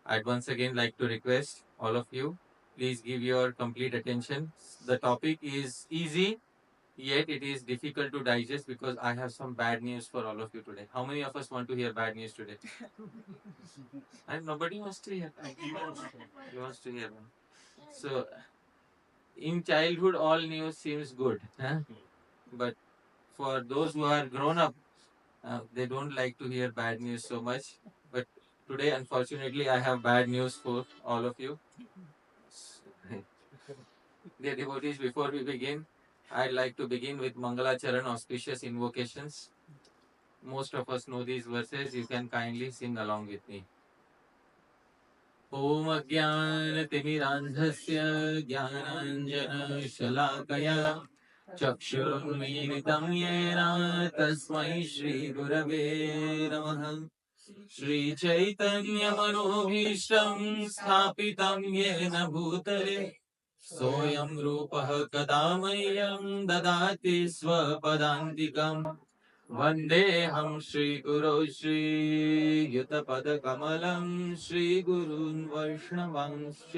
I'd once again like to request all of you, please give your complete attention. The topic is easy, yet it is difficult to digest because I have some bad news for all of you today. How many of us want to hear bad news today? And nobody wants to hear. He wants to hear. So, in childhood, all news seems good, huh? But for those who are grown up, they don't like to hear bad news so much. But today, unfortunately, I have bad news for all of you. Dear devotees, before we begin, I'd like to begin with Mangalacharan auspicious invocations. Most of us know these verses. You can kindly sing along with me. ॐ अज्ञानतिमिरान्धस्य ज्ञानाञ्जनशलाकया चक्षुरुन्मीलितं येन तस्मै श्रीगुरवे नमः श्रीचैतन्यमनोभीष्टं स्थापितं येन भूतले सोऽयं रूपः कदा मह्यं ददाति स्वपदान्तिकम् वन्देऽहं श्रीगुरो श्रीयुतपदकमलं श्रीगुरून् वैष्णवांश्च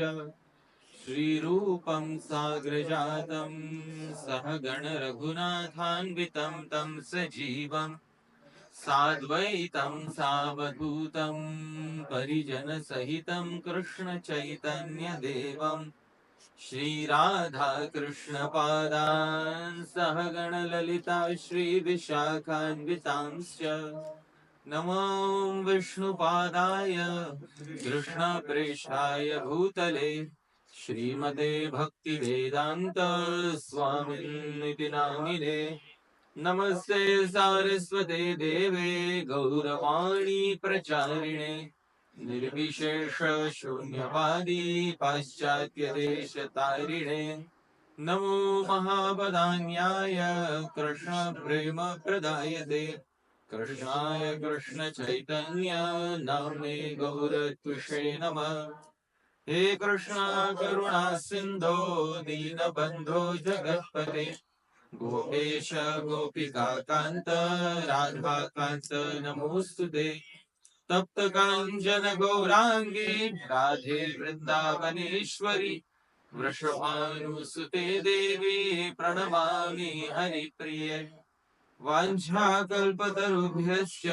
श्रीरूपं साग्रजातं सहगण रघुनाथान्वितं तं सजीवम् साद्वैतं सावधूतं परिजनसहितं कृष्णचैतन्यदेवम् श्रीराधाकृष्णपादान् सहगणललिता श्रीविशाखान्वितांश्च नमो विष्णुपादाय कृष्णप्रेष्ठाय भूतले श्रीमते भक्तिवेदान्त स्वामिनिति नामिने नमस्ते सारस्वते देवे गौरवाणी प्रचारिणे निर्विशेष शून्यवादी पाश्चात्यदेशतारिणे नमो महावदान्याय कृष्ण प्रेम प्रदायते कृष्णाय कृष्ण चैतन्य नाम्ने गौरत्विषे नमः हे कृष्णा करुणा सिन्धो दीनबन्धो जगत्पते गोपेश गोपिकान्त राधाकान्त नमोऽस्तुते तप्त कांचन गौरांगी राधे वृंदावनेश्वरी वृषभानुसुते देवी प्रणमामि हरिप्रिये वाञ्छाकल्पतरुभ्यश्च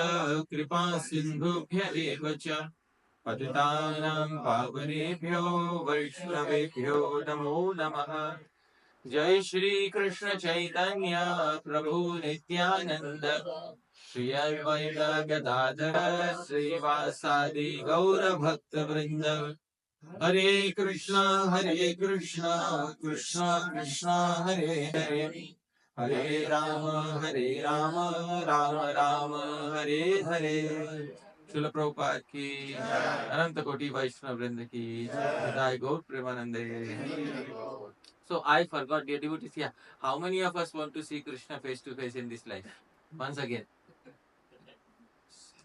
कृपा सिन्धुभ्य एव च पतितानां पावनेभ्यो वैष्णवेभ्यो नमो नमः जय श्री कृष्ण चैतन्य प्रभु नित्यानंद श्री अद्वैत गदाधर श्रीवासादि गौर भक्त वृंद हरे कृष्णा कृष्णा कृष्णा हरे हरे हरे राम राम राम हरे हरे शिल प्रभुपाद की अनंत कोटि वैष्णव वृंद की जय गौर प्रेमानंदे So I forgot, dear devotees, yeah. How many of us want to see Krishna face to face in this life? Once again.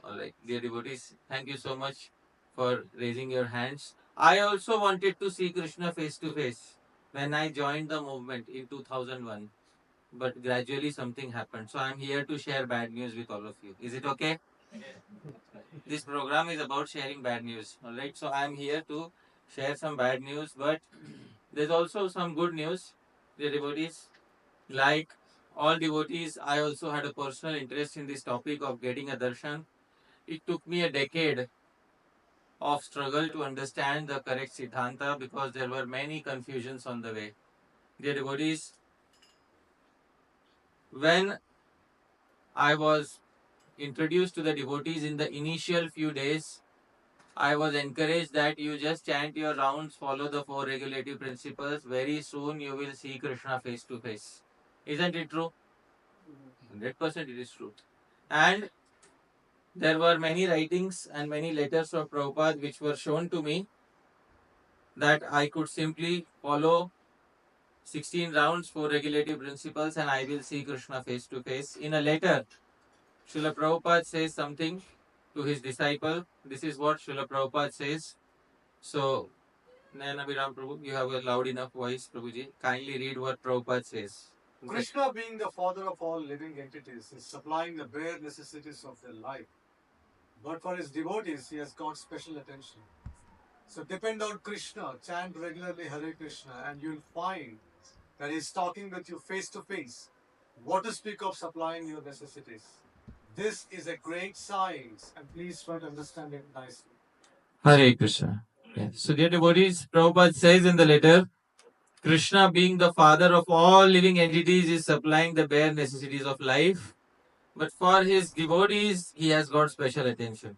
All right, dear devotees, thank you so much for raising your hands. I also wanted to see Krishna face to face when I joined the movement in 2001, but gradually something happened. So I'm here to share bad news with all of you. Is it okay? This program is about sharing bad news. All right, so I'm here to share some bad news, but there's also some good news, dear devotees. Like all devotees, I also had a personal interest in this topic of getting a darshan. It took me a decade of struggle to understand the correct Siddhanta because there were many confusions on the way. Dear devotees, when I was introduced to the devotees in the initial few days, I was encouraged that you just chant your rounds, follow the four regulative principles. Very soon you will see Krishna face to face. Isn't it true? 100% it is true. And there were many writings and many letters of Prabhupada which were shown to me that I could simply follow 16 rounds, 4 regulative principles, and I will see Krishna face to face. In a letter, Srila Prabhupada says something to his disciple. This is what Srila Prabhupada says. So, Nayana Viram Prabhu, you have a loud enough voice, Prabhuji. Kindly read what Prabhupada says. Krishna, being the father of all living entities, is supplying the bare necessities of their life. But for his devotees, he has got special attention. So depend on Krishna, chant regularly Hare Krishna, and you'll find that he's talking with you face to face. What to speak of supplying your necessities? This is a great science, and please try to understand it nicely. Hare Krishna. Yes. So, dear devotees, Prabhupada says in the letter, Krishna, being the father of all living entities, is supplying the bare necessities of life. But for his devotees, he has got special attention.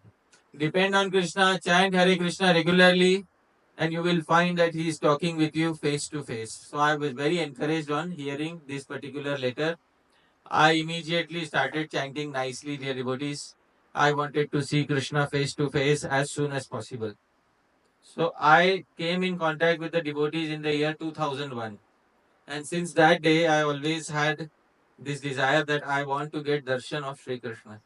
Depend on Krishna, chant Hare Krishna regularly, and you will find that he is talking with you face to face. So I was very encouraged on hearing this particular letter. I immediately started chanting nicely, dear devotees. I wanted to see Krishna face to face as soon as possible. So I came in contact with the devotees in the year 2001. And since that day, I always had this desire that I want to get darshan of Sri Krishna.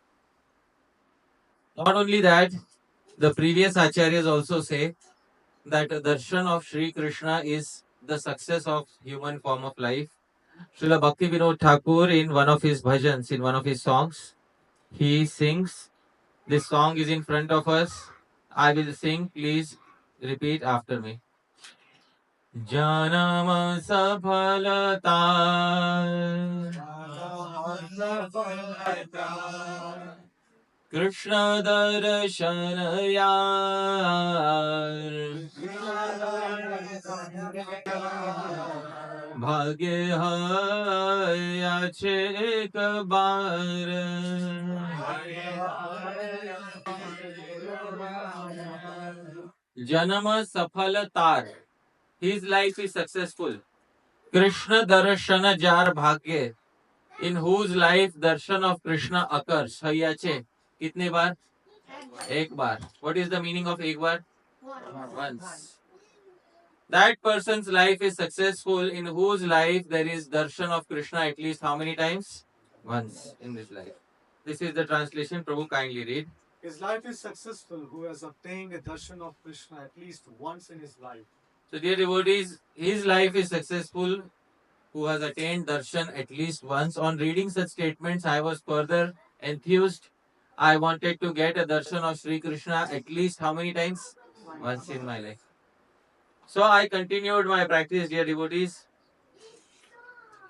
Not only that, the previous acharyas also say that darshan of Sri Krishna is the success of human form of life. Srila Bhakti Vinod Thakur, in one of his bhajans, in one of his songs, he sings. This song is in front of us. I will sing. Please repeat after me. Janam safalata Krishna darshan yaar भाग्य है अच्छे एक बार जन्म सफल तार. His life is successful. Krishna darshan jar bhagye, in whose life darshan of Krishna occurs. Hayache. कितने बार? एक बार. What is the meaning of एक बार? Once. That person's life is successful, in whose life there is darshan of Krishna at least how many times? Once in this life. This is the translation. Prabhu, kindly read. His life is successful who has obtained a darshan of Krishna at least once in his life. So, dear devotees, his life is successful who has attained darshan at least once. On reading such statements, I was further enthused. I wanted to get a darshan of Sri Krishna at least how many times? Once in my life. So I continued my practice, dear devotees.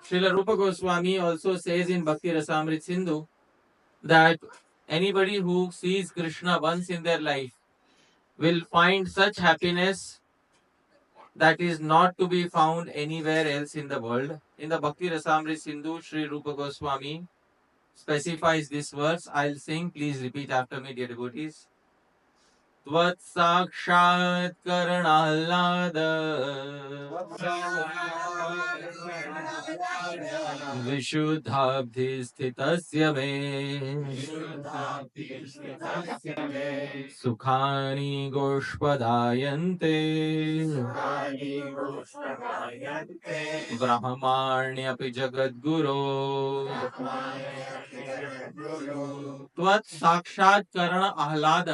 Srila Rupa Goswami also says in Bhakti Rasamrit Sindhu that anybody who sees Krishna once in their life will find such happiness that is not to be found anywhere else in the world. In the Bhakti Rasamrit Sindhu, Sri Rupa Goswami specifies this verse. I'll sing. Please repeat after me, dear devotees. त्वत्साक्षात्करणाह्लाद विशुद्धाब्धिस्थितस्य may सुखानि गोष्पदायन्ते ब्रह्माण्यपि जगद्गुरो त्वत्साक्षात्करण आह्लाद.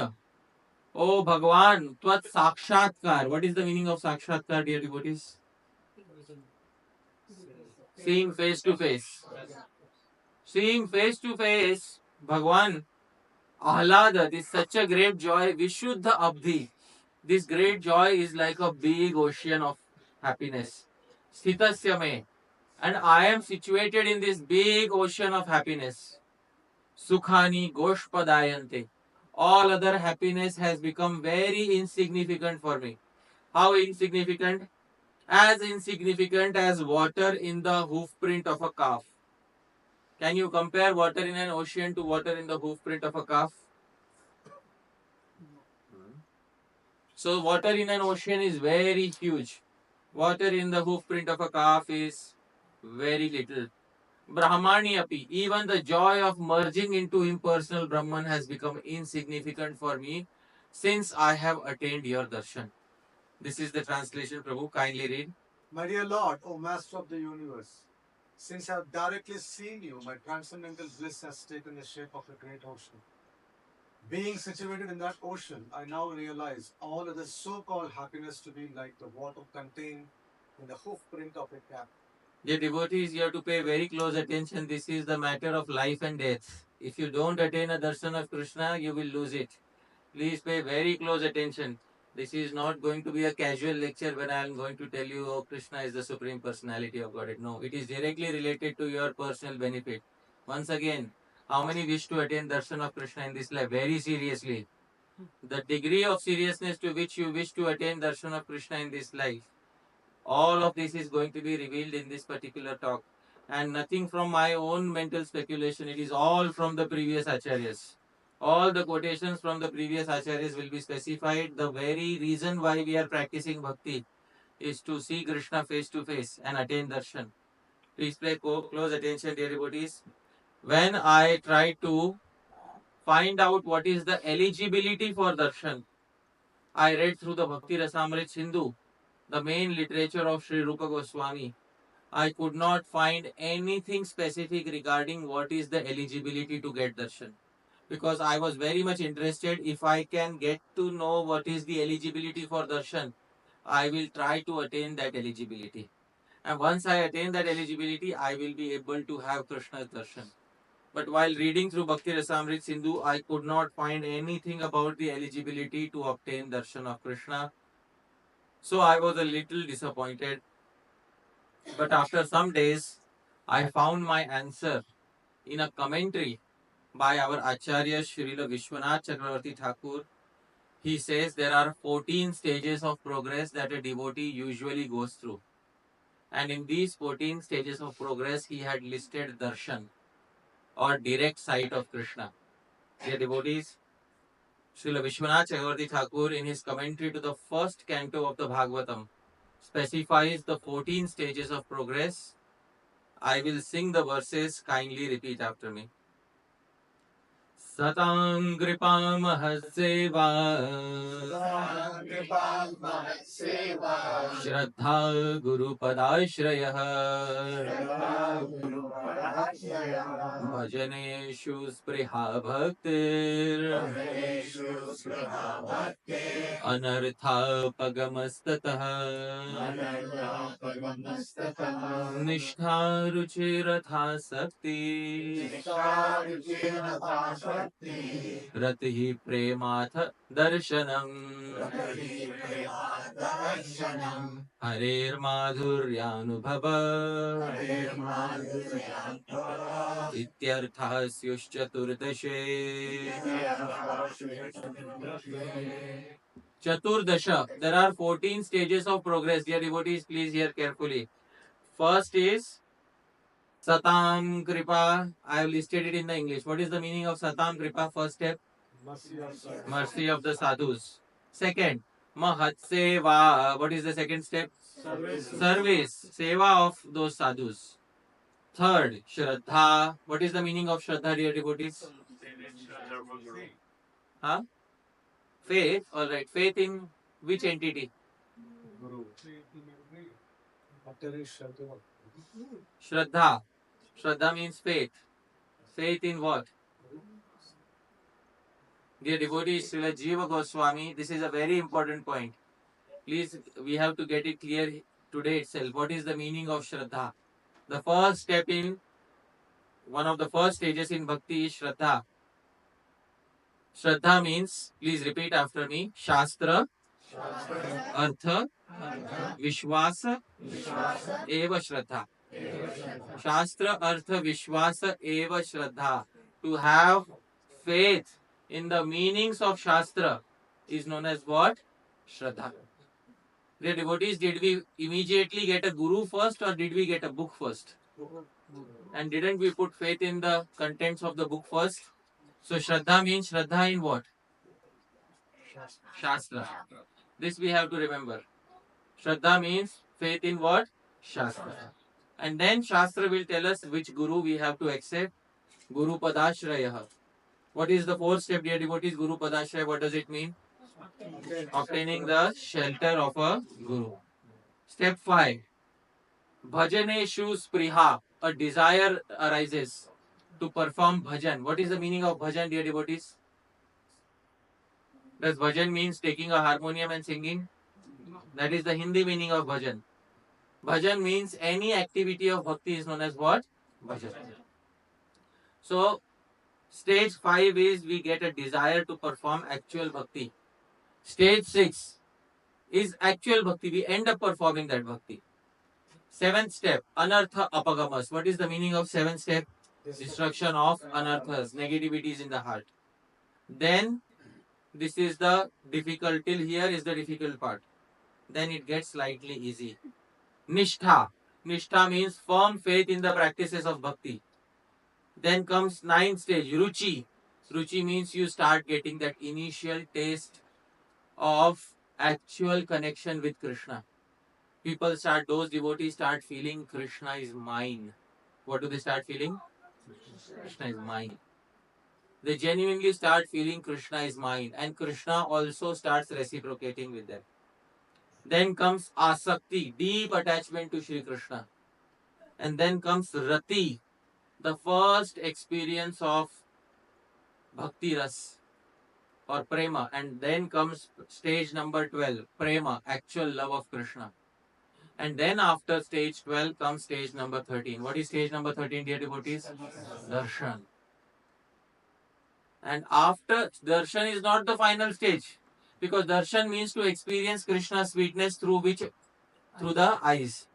Oh Bhagwan, Tvat Sakshatkar. What is the meaning of Sakshatkar, dear devotees? Seeing face to face. Seeing face to face, Bhagwan, Ahlada, this is such a great joy. Vishuddha Abdhi. This great joy is like a big ocean of happiness. Sthitasya me. And I am situated in this big ocean of happiness. Sukhani Goshpadayante. All other happiness has become very insignificant for me. How insignificant? As insignificant as water in the hoof print of a calf. Can you compare water in an ocean to water in the hoof print of a calf? So water in an ocean is very huge. Water in the hoof print of a calf is very little. Brahmani api, even the joy of merging into impersonal Brahman has become insignificant for me since I have attained your darshan. This is the translation, Prabhu. Kindly read. My dear Lord, O Master of the universe, since I have directly seen you, my transcendental bliss has taken the shape of a great ocean. Being situated in that ocean, I now realize all of the so-called happiness to be like the water contained in the hoof print of a cat. Dear devotees, you have to pay very close attention. This is the matter of life and death. If you don't attain a darshan of Krishna, you will lose it. Please pay very close attention. This is not going to be a casual lecture where I am going to tell you, oh, Krishna is the Supreme Personality of Godhead. No, it is directly related to your personal benefit. Once again, how many wish to attain darshan of Krishna in this life? Very seriously. The degree of seriousness to which you wish to attain darshan of Krishna in this life, all of this is going to be revealed in this particular talk. And nothing from my own mental speculation, it is all from the previous acharyas. All the quotations from the previous acharyas will be specified. The very reason why we are practicing bhakti is to see Krishna face to face and attain darshan. Please pay close attention, dear devotees. When I try to find out what is the eligibility for darshan, I read through the Bhakti Rasamrit Sindhu, the main literature of Sri Rupa Goswami. I could not find anything specific regarding what is the eligibility to get darshan. Because I was very much interested, if I can get to know what is the eligibility for darshan, I will try to attain that eligibility. And once I attain that eligibility, I will be able to have Krishna's darshan. But while reading through Bhakti Rasamrit Sindhu, I could not find anything about the eligibility to obtain darshan of Krishna. So I was a little disappointed. But after some days, I found my answer in a commentary by our Acharya Srila Vishwanath Chakravarti Thakur. He says there are 14 stages of progress that a devotee usually goes through. And in these 14 stages of progress, he had listed darshan or direct sight of Krishna. Dear devotees, Srila Vishwanath Chakravarti Thakur, in his commentary to the first canto of the Bhagavatam, specifies the 14 stages of progress. I will sing the verses, kindly repeat after me. Satam Kripamahaseva Shraddha Guru Padashrayah Bhajaneshu Spriha Bhaktir Anartha Pagamastatah Nishtha Ruchiratha Sakti Ratihi Premath Darshanam Harer Madhuryanubhava Ityartha Syushchaturdashe Chaturdasha. There are 14 stages of progress. Dear devotees, please hear carefully. First is Satam Kripa. I have listed it in the English. What is the meaning of Satam Kripa? First step, mercy of the sadhus. Second, Mahat Seva. What is the second step? Service. Seva of those sadhus. Third, Shraddha. What is the meaning of Shraddha, dear devotees? Huh? Faith. Alright. Faith in which entity? Shraddha. Shraddha means faith. Faith in what? Dear devotees, Srila Jiva Goswami, this is a very important point. Please, we have to get it clear today itself. What is the meaning of Shraddha? The first step in, one of the first stages in Bhakti is Shraddha. Shraddha means, please repeat after me, Shastra, Artha, Vishwasa, Eva Shraddha. Shastra, Artha, Vishwasa, Eva Shraddha. To have faith in the meanings of Shastra is known as what? Shraddha. Dear devotees, did we immediately get a guru first or did we get a book first? And didn't we put faith in the contents of the book first? So Shraddha means Shraddha in what? Shastra. This we have to remember. Shraddha means faith in what? Shastra. And then Shastra will tell us which guru we have to accept. Guru Padashraya. What is the fourth step, dear devotees? Guru Padashraya, what does it mean? Obtaining the shelter of a guru. Step 5. Bhajaneshu Spriha. A desire arises to perform bhajan. What is the meaning of bhajan, dear devotees? Does bhajan means taking a harmonium and singing? That is the Hindi meaning of bhajan. Bhajan means any activity of bhakti is known as what? Bhajan. So, stage 5 is we get a desire to perform actual bhakti. Stage 6, is actual bhakti. We end up performing that bhakti. Seventh step, anartha apagamas. What is the meaning of seventh step? Destruction of anarthas, negativities in the heart. Then this is the difficult, till here is the difficult part. Then it gets slightly easy. Nishtha. Nishtha means firm faith in the practices of bhakti. Then comes ninth stage, Ruchi. Ruchi means you start getting that initial taste of actual connection with Krishna. Those devotees start feeling Krishna is mine. What do they start feeling? Krishna is mine. They genuinely start feeling Krishna is mine, and Krishna also starts reciprocating with them. Then comes Asakti, deep attachment to Sri Krishna. And then comes Rati, the first experience of Bhakti Ras or Prema. And then comes stage number 12, Prema, actual love of Krishna. And then after stage 12 comes stage number 13. What is stage number 13, dear devotees? Darshan. And after darshan is not the final stage, because darshan means to experience Krishna's sweetness through the eyes.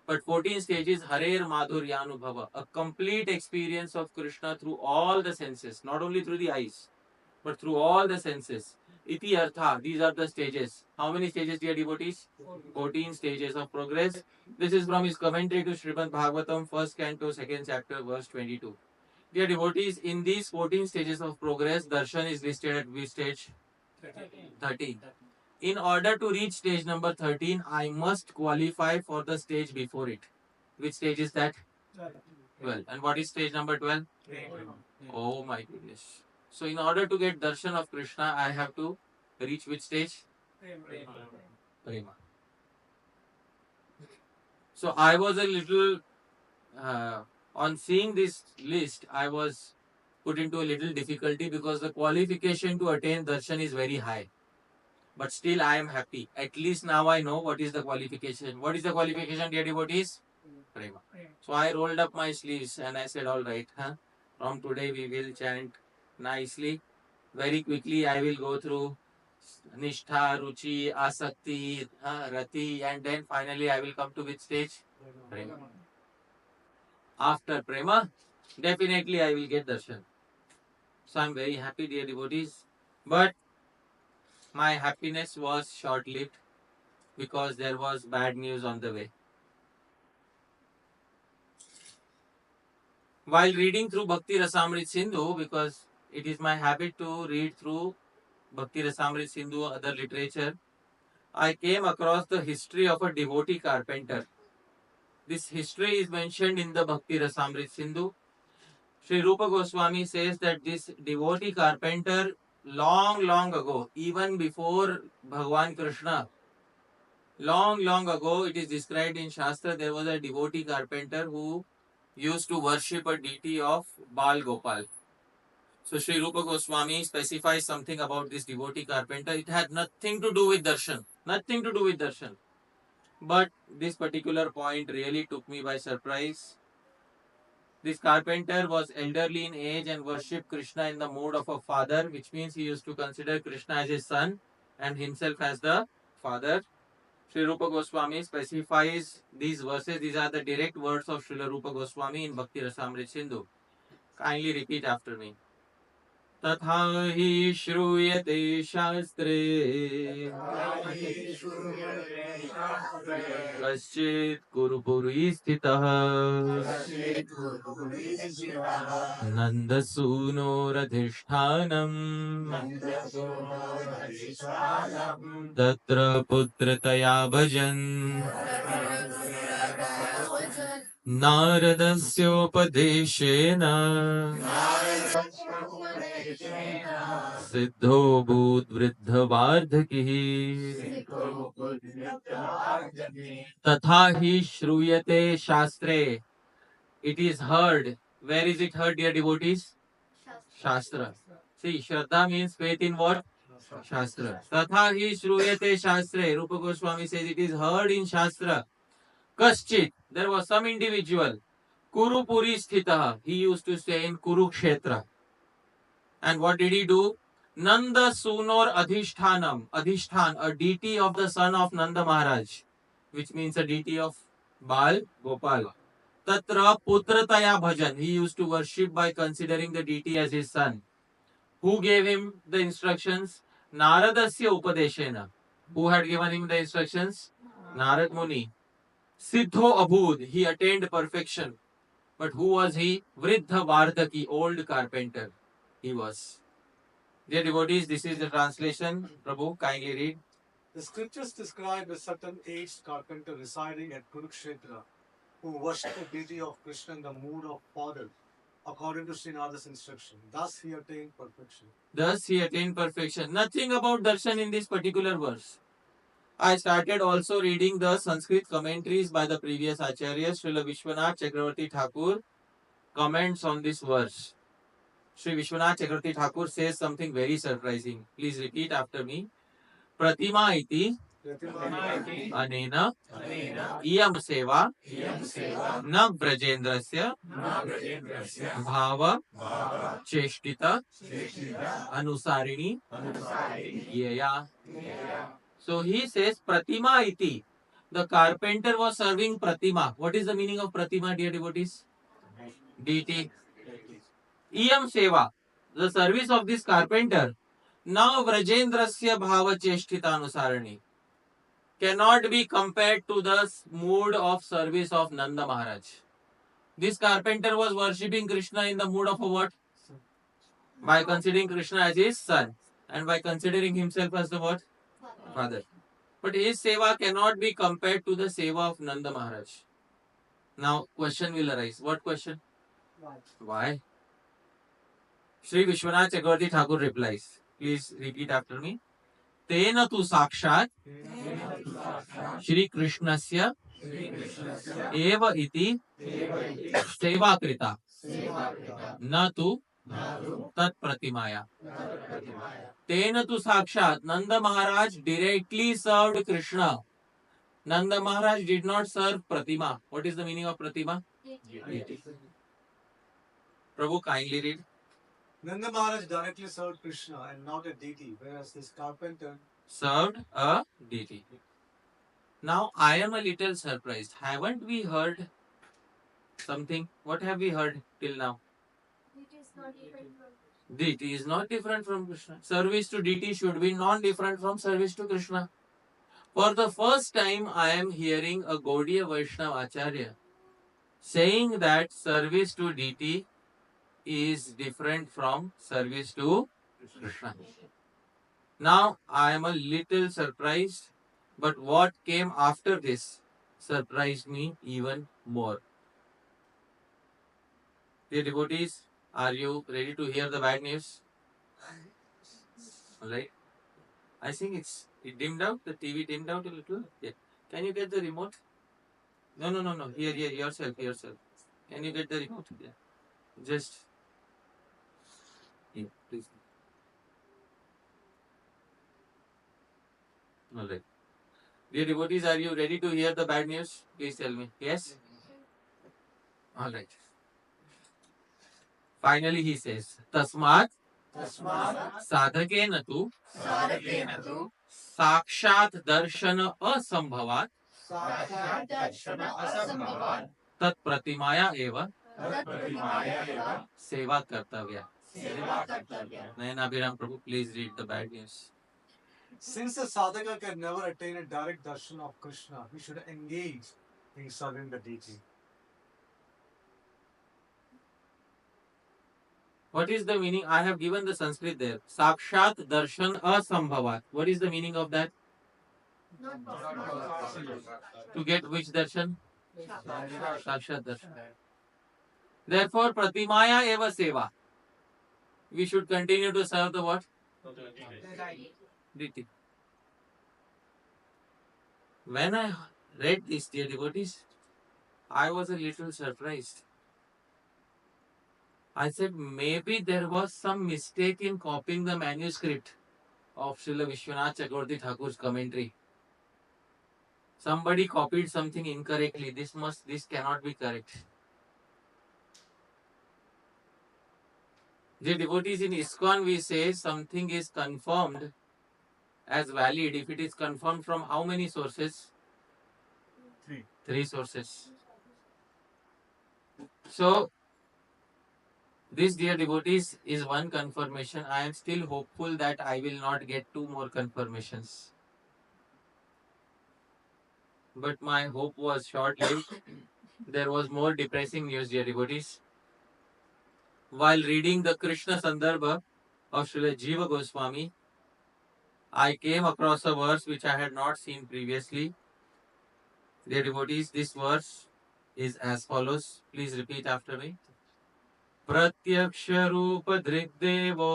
But 14 stage is Harer Madhuryanubhava, a complete experience of Krishna through all the senses, not only through the eyes, but through all the senses. Iti Artha, these are the stages. How many stages, dear devotees? 14 stages of progress. This is from his commentary to Srimad Bhagavatam, first canto, second chapter, verse 22. Dear devotees, in these 14 stages of progress, darshan is listed at which stage? 13. In order to reach stage number 13, I must qualify for the stage before it. Which stage is that? 12. And what is stage number 12? Oh my goodness. So in order to get darshan of Krishna, I have to reach which stage? Prema. So I was a little, on seeing this list, I was put into a little difficulty because the qualification to attain darshan is very high. But still I am happy. At least now I know what is the qualification. What is the qualification, dear devotees? Prema. So I rolled up my sleeves and I said, all right, from today we will chant nicely. Very quickly I will go through Nishtha, Ruchi, Asakti, Rati, and then finally I will come to which stage? Prema. After Prema, definitely I will get darshan. So I am very happy, dear devotees. But my happiness was short-lived because there was bad news on the way. While reading through Bhakti Rasamrit Sindhu, because it is my habit to read through Bhakti Rasamrit Sindhu, other literature, I came across the history of a devotee carpenter. This history is mentioned in the Bhakti Rasamrit Sindhu. Sri Rupa Goswami says that this devotee carpenter, long ago, even before Bhagwan Krishna, long ago, it is described in Shastra, there was a devotee carpenter who used to worship a deity of Bal Gopal. So Sri Rupa Goswami specifies something about this devotee carpenter. It had nothing to do with darshan. Nothing to do with darshan. But this particular point really took me by surprise. This carpenter was elderly in age and worshipped Krishna in the mode of a father, which means he used to consider Krishna as his son and himself as the father. Sri Rupa Goswami specifies these verses. These are the direct words of Srila Rupa Goswami in Bhakti Rasamrit Sindhu. Kindly repeat after me. तथा हि श्रूयते शास्त्रे कश्चित् कुरुपुरी स्थितः नन्दसूनोरधिष्ठानम् तत्र पुत्रतया भजन् नारदस्योपदेशेन सिद्धो भूद्वृद्धवार्धकिः तथा हि श्रूयते शास्त्रे. It is heard. Where is it heard, dear devotees? Shastra. See, Shraddha means faith in what? Shastra. Tatha hi shruyate shastre. Rupa Goswami says it is heard in Shastra. Kaschit. There was some individual. Kurupuri sthitaha. He used to stay in Kurukshetra. And what did he do? Nanda Sunor Adhishthanam, Adhishthan, a deity of the son of Nanda Maharaj, which means a deity of Bal Gopal. Tatra Putrataya Bhajan, he used to worship by considering the deity as his son. Who gave him the instructions? Naradasya Upadeshena. Who had given him the instructions? Narad Muni. Siddho Abhud, he attained perfection. But who was he? Vriddha Vardhaki, old carpenter. He was. Dear devotees, this is the translation. Prabhu, kindly read. The scriptures describe a certain aged carpenter residing at Kurukshetra who worshipped the deity of Krishna in the mood of father, according to Srinada's instruction. Thus he attained perfection. Thus he attained perfection. Nothing about darshan in this particular verse. I started also reading the Sanskrit commentaries by the previous Acharyas, Srila Vishwanath Chakravarti Thakur comments on this verse. Sri Vishwanath Chakravarti Thakur says something very surprising. Please repeat after me. Pratima iti anena iyam seva na brajendrasya bhava cheshtita anusarini yeya. So he says Pratima iti. The carpenter was serving Pratima. What is the meaning of Pratima, dear devotees? Deity. Iyam seva. The service of this carpenter. Now Vrajendrasya bhava cheshtita anusarani cannot be compared to the mood of service of Nanda Maharaj. This carpenter was worshipping Krishna in the mood of a what? By considering Krishna as his son and by considering himself as the what? Father. But his seva cannot be compared to the seva of Nanda Maharaj. Now question will arise. What question? Why? Sri Vishwanath Chakravarti Thakur replies. Please repeat after me. Tena tu sakshat Shri Krishnasya eva iti seva krita na tu tat pratimaya. Tena tu sakshat. Nanda Maharaj directly served Krishna. Nanda Maharaj did not serve Pratima. What is the meaning of Pratima? Deity. Prabhu, kindly read. Nanda Maharaj directly served Krishna and not a deity, whereas this carpenter Served a deity. Now I am a little surprised. Haven't we heard something? What have we heard till now? Deity is not different from Krishna. Service to deity should be non-different from service to Krishna. For the first time, I am hearing a Gaudiya Vaishnava Acharya saying that service to deity is different from service to Krishna. Now I am a little surprised, but what came after this surprised me even more. Dear devotees, are you ready to hear the bad news? Alright. I think it dimmed out, the TV dimmed out a little. Yeah. Can you get the remote? No. Here, yourself. Can you get the remote? Yeah. Just. Yeah, please. Alright. Dear devotees, are you ready to hear the bad news? Please tell me. Yes? Alright. Finally, he says, Tasmat sadhakena tu sakshat darshana asambhavat tat pratimaya eva seva kartavya. Nayana Abhiram Prabhu, please read the bad news. Since a sadhaka can never attain a direct darshan of Krishna, he should engage in serving the deity. What is the meaning? I have given the Sanskrit there. Sakshat darshan asambhavat. What is the meaning of that? To get which darshan? Sakshat darshan. Therefore, pratimaya eva seva. We should continue to serve the what? Deity. When I read this, dear devotees, I was a little surprised. I said maybe there was some mistake in copying the manuscript of Srila Vishwanath Chakravarti Thakur's commentary. Somebody copied something incorrectly. This cannot be correct. The devotees in ISKCON, we say something is confirmed as valid if it is confirmed from how many sources? Three sources. So, this, dear devotees, is one confirmation. I am still hopeful that I will not get two more confirmations. But my hope was short lived. There was more depressing news, dear devotees. While reading the Krishna Sandarbha of Srila Jiva Goswami, I came across a verse which I had not seen previously. Dear devotees, this verse is as follows. Please repeat after me. प्रत्यक्ष रूप दृग्देवो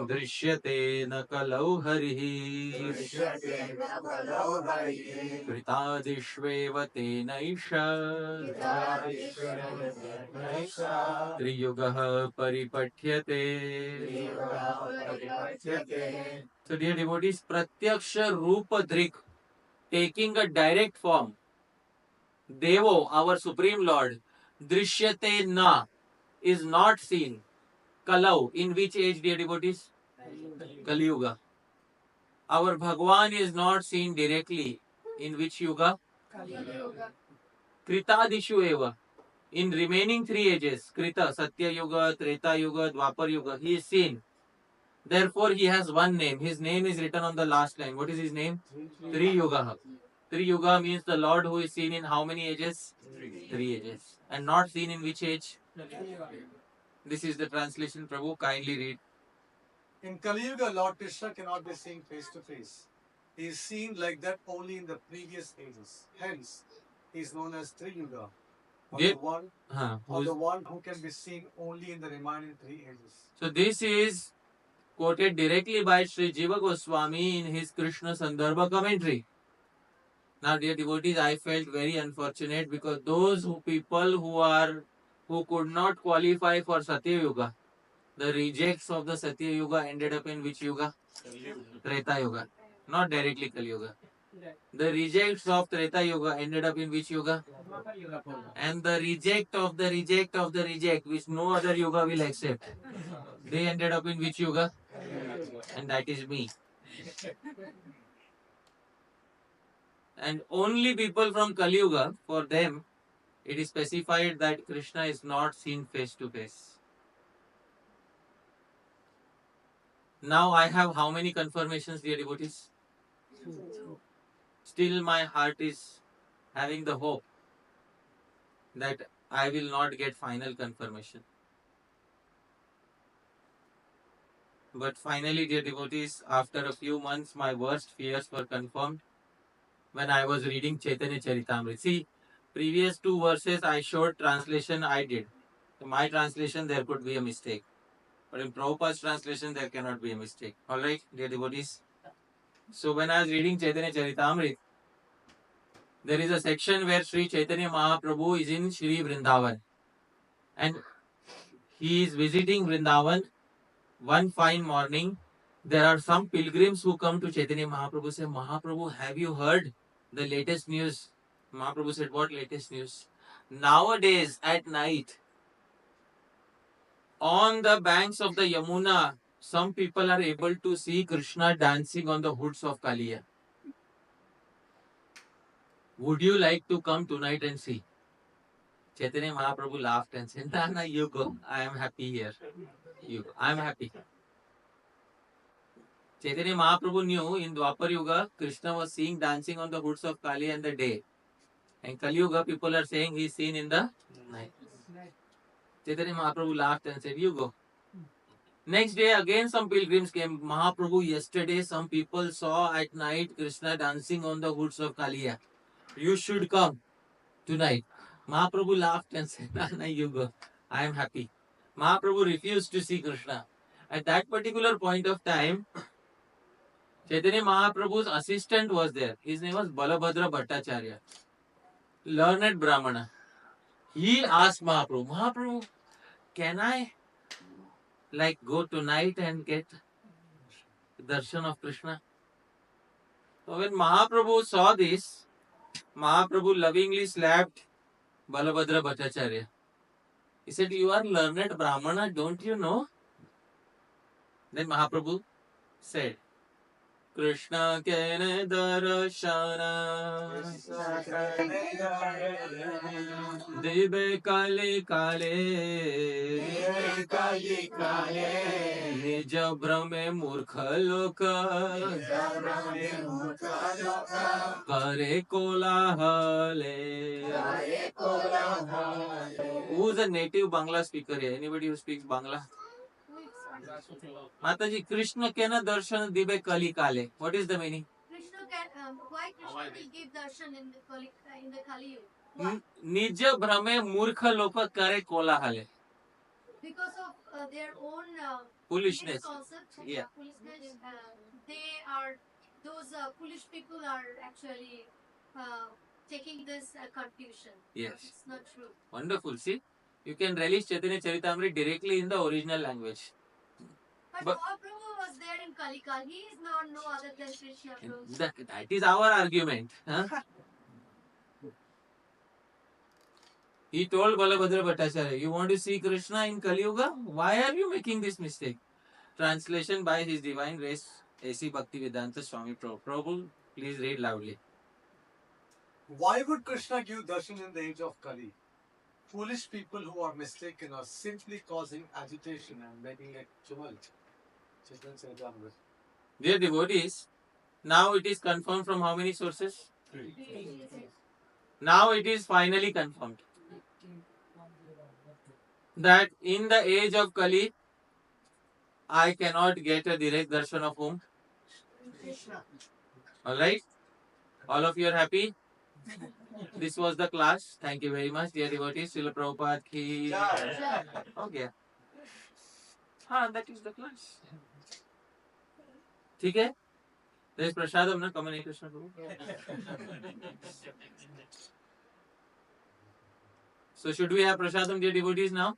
दृश्यते न कलौ हरिः कृतादिष्वेव तेनैष त्रियुगः परिपठ्यते. So dear devotees, pratyaksha rupa drik, taking a direct form. Devo, our Supreme Lord, Drishyate na, is not seen. Kalau, in which age, dear devotees? Kali Yuga. Our Bhagwan is not seen directly. In which Yuga? Kritadishu eva. In remaining three ages, Krita, Satya Yuga, Treta Yuga, Dwapar Yuga, he is seen. Therefore, he has one name. His name is written on the last line. What is his name? Tri Yuga. Tri Yuga means the Lord who is seen in how many ages? Three ages. And not seen in which age? This is the translation. Prabhu, kindly read. In Kali Yuga, Lord Krishna cannot be seen face to face. He is seen like that only in the previous ages. Hence, he is known as Tri Yuga, or Dear- the one who can be seen only in the remaining three ages. So this is quoted directly by Sri Jiva Goswami in his Krishna Sandarbha commentary. Now, dear devotees, I felt very unfortunate because those people who could not qualify for Satya Yuga, the rejects of the Satya Yuga ended up in which Yuga? Treta Yuga, not directly Kali Yuga. The rejects of Treta Yuga ended up in which Yuga? And the reject of the reject of the reject, which no other Yuga will accept, they ended up in which Yuga? And that is me. And only people from Kali Yuga, for them, it is specified that Krishna is not seen face to face. Now I have how many confirmations, dear devotees? Still my heart is having the hope that I will not get final confirmation. But finally, dear devotees, after a few months, my worst fears were confirmed when I was reading Chaitanya Charitamrita. See, previous two verses I showed translation I did. In my translation, there could be a mistake. But in Prabhupada's translation, there cannot be a mistake. Alright, dear devotees. So when I was reading Chaitanya Charitamrita, there is a section where Sri Chaitanya Mahaprabhu is in Sri Vrindavan. And he is visiting Vrindavan one fine morning. There are some pilgrims who come to Chaitanya Mahaprabhu say, Mahaprabhu, have you heard the latest news? Mahaprabhu said, what latest news? Nowadays at night, on the banks of the Yamuna, some people are able to see Krishna dancing on the hoods of Kaliya. Would you like to come tonight and see? Chaitanya Mahaprabhu laughed and said, Nana, you go. I am happy here. You go. I am happy. Chaitanya Mahaprabhu knew in Dwapar Yuga, Krishna was seen dancing on the hoods of Kali in the day. And Kali Yuga, people are saying he is seen in the night. Chaitanya Mahaprabhu laughed and said, you go. Next day, again some pilgrims came. Mahaprabhu, yesterday some people saw at night Krishna dancing on the hoods of Kaliya. You should come tonight. Mahaprabhu laughed and said, Nana, you go. I am happy. Mahaprabhu refused to see Krishna. At that particular point of time, Chaitanya Mahaprabhu's assistant was there. His name was Balabhadra Bhattacharya, learned Brahmana. He asked Mahaprabhu, Mahaprabhu, can I go tonight and get darshan of Krishna? So when Mahaprabhu saw this, Mahaprabhu lovingly slapped Balabhadra Bhattacharya. He said, "You are learned Brahmana, don't you know?" Then Mahaprabhu said, Krishna kene darshana dibe kale kale nij brahme murkha loka kare kolahale. Who's a native Bangla speaker here? Anybody who speaks Bangla? Mataji, Krishna kena darshan dibe kali kale. What is the meaning? Krishna can, why Krishna will give darshan in the Kali Yuga? Why? निज भ्रमे मूर्ख लोक करे कोलाहले. Because of their own Foolishness. misconception, Yeah. foolishness. They are those foolish people are actually taking this confusion. Yes. It's not true. Wonderful. See, you can relish Chaitanya Charitamrita directly in the original language. But Mahaprabhu was there in Kalika. He is not no other than Krishna. That is our argument. Huh? He told Balabhadra Bhattacharya, you want to see Krishna in Kali Yuga? Why are you making this mistake? Translation by His Divine Grace A.C. Bhaktivedanta Swami Prabhu. Please read loudly. Why would Krishna give darshan in the age of Kali? Foolish people who are mistaken are simply causing agitation and making a tumult. Chaitanya Charitamrita. Dear devotees, now it is confirmed from how many sources? Now it is finally confirmed that in the age of Kali, I cannot get a direct darshan of whom? Krishna. Alright? All of you are happy? This was the class. Thank you very much, dear devotees. Srila Prabhupada ki. Okay. That is the class. ठीक है? There is prasadam, na? Come on, Krishna Prabhu. So should we have prasadam, dear devotees, now?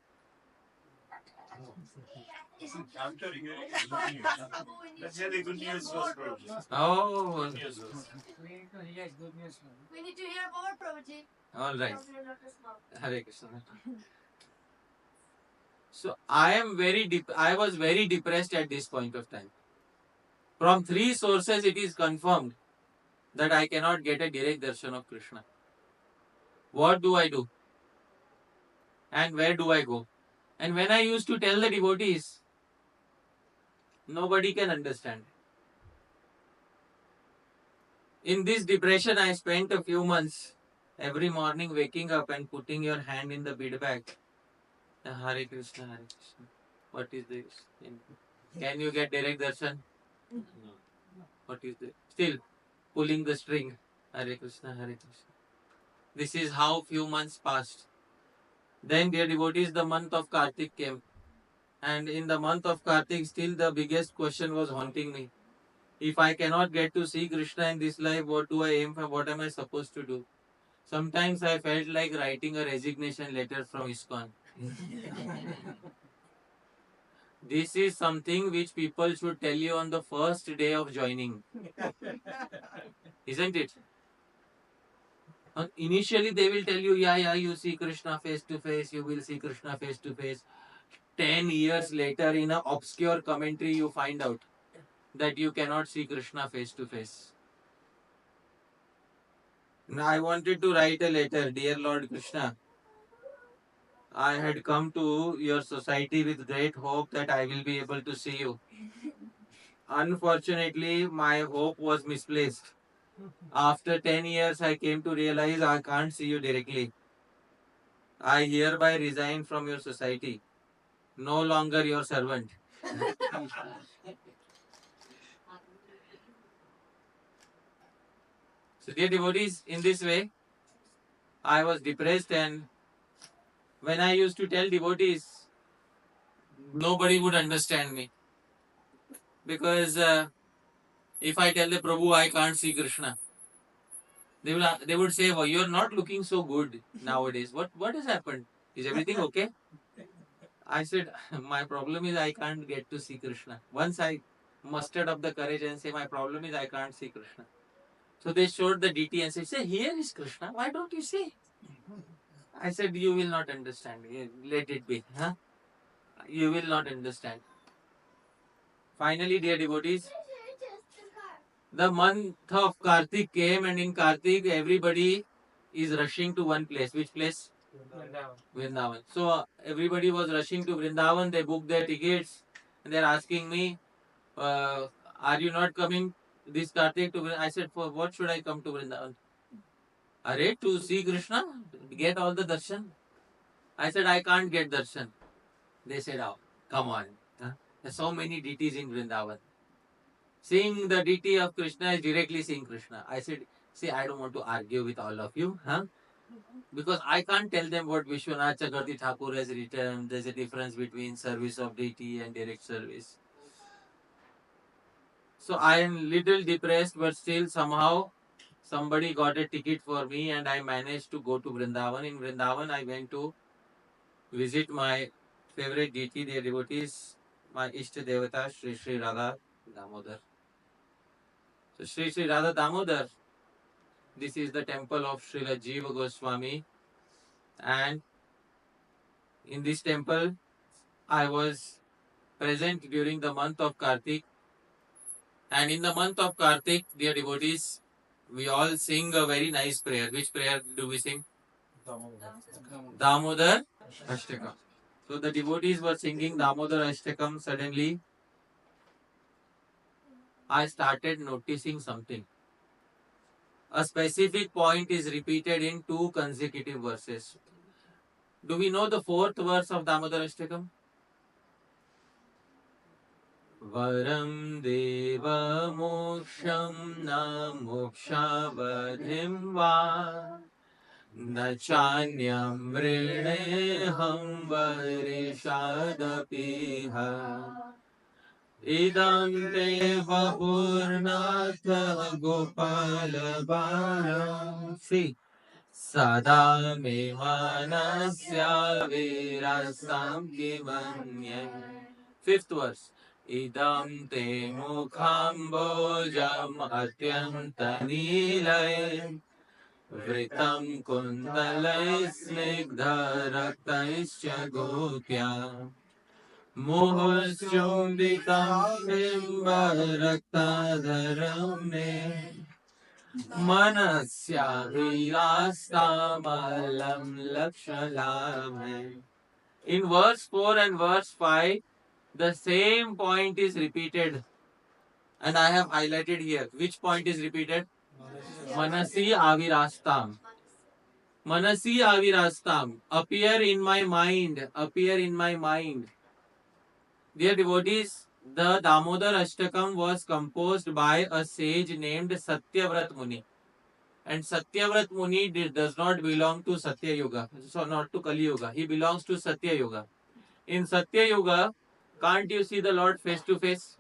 Let's hear the good news first, bro. Oh, Good news first. We need to hear more, Prabhuji. all right. Not as well. Hare Krishna. So I was very depressed at this point of time. From 3 sources, it is confirmed that I cannot get a direct darshan of Krishna. What do I do? And where do I go? And when I used to tell the devotees, nobody can understand. In this depression, I spent a few months every morning waking up and putting your hand in the bead bag. Hare Krishna, Hare Krishna. What is this? Can you get direct darshan? What is this? Still pulling the string. Hare Krishna, Hare Krishna. This is how few months passed. Then, dear devotees, the month of Kartik came. And in the month of Kartik, still the biggest question was haunting me. If I cannot get to see Krishna in this life, what do I aim for? What am I supposed to do? Sometimes I felt like writing a resignation letter from ISKCON. This is something which people should tell you on the first day of joining. Isn't it? Initially, they will tell you, yeah, you see Krishna face to face, you will see Krishna face to face. 10 years later, in an obscure commentary, you find out that you cannot see Krishna face to face. Now, I wanted to write a letter, dear Lord Krishna. I had come to your society with great hope that I will be able to see you. Unfortunately, my hope was misplaced. After 10 years, I came to realize I can't see you directly. I hereby resign from your society. No longer your servant. So, dear devotees, in this way, I was depressed, and when I used to tell devotees, nobody would understand me. Because if I tell the Prabhu I can't see Krishna, they would say, well, you're not looking so good nowadays. What has happened? Is everything okay? I said, my problem is I can't get to see Krishna. Once I mustered up the courage and say, my problem is I can't see Krishna. So they showed the DT and said, say, here is Krishna. Why don't you see? I said, you will not understand. Let it be. Huh? You will not understand. Finally, dear devotees, the month of Kartik came, and in Kartik, everybody is rushing to one place. Which place? Vrindavan. So everybody was rushing to Vrindavan. They booked their tickets, and they're asking me, "Are you not coming this Kartik to Vrindavan?" I said, "For what should I come to Vrindavan? Are to see Krishna, get all the darshan." I said, "I can't get darshan." They said, "Oh, come on. Huh? There's so many deities in Vrindavan. Seeing the deity of Krishna is directly seeing Krishna." I said, "See, I don't want to argue with all of you, huh? Because I can't tell them what Vishwanath Chakravarti Thakur has written. There's a difference between service of deity and direct service. So I am little depressed, but still somehow somebody got a ticket for me, and I managed to go to Vrindavan. In Vrindavan, I went to visit my favorite deity, their devotees, my Ishta Devata, Sri Sri Radha Damodar. So Sri Sri Radha Damodar, this is the temple of Srila Jiva Goswami, and in this temple I was present during the month of Kartik. And in the month of Kartik, dear devotees, we all sing a very nice prayer. Which prayer do we sing? Damodar Ashtakam. So the devotees were singing Damodar Ashtakam. Suddenly, I started noticing something. A specific point is repeated in 2 consecutive verses. Do we know the 4th verse of Damodar Ashtakam? Varam deva moksham na mokshavadhim va na chanyam vrineham varishadapiha idam deva purnatha gopala bharam. See, sada me manasya virasam kivanye. 5th verse. Idam te mukhambojam atyantanilay vritam kundalay snigdharaktaischa gopya muhusyumbitam bimbaraktadharam me manasya virastamalam lakshalame. In verse 4 and verse 5, the same point is repeated, and I have highlighted here. Which point is repeated? Manasi avirastam. Manasi avirastam. Appear in my mind. Appear in my mind. Dear devotees, the Damodar Ashtakam was composed by a sage named Satyavrat Muni. And Satyavrat Muni does not belong to Satya Yuga. So not to Kali Yuga. He belongs to Satya Yuga. In Satya Yuga, can't you see the Lord face to face?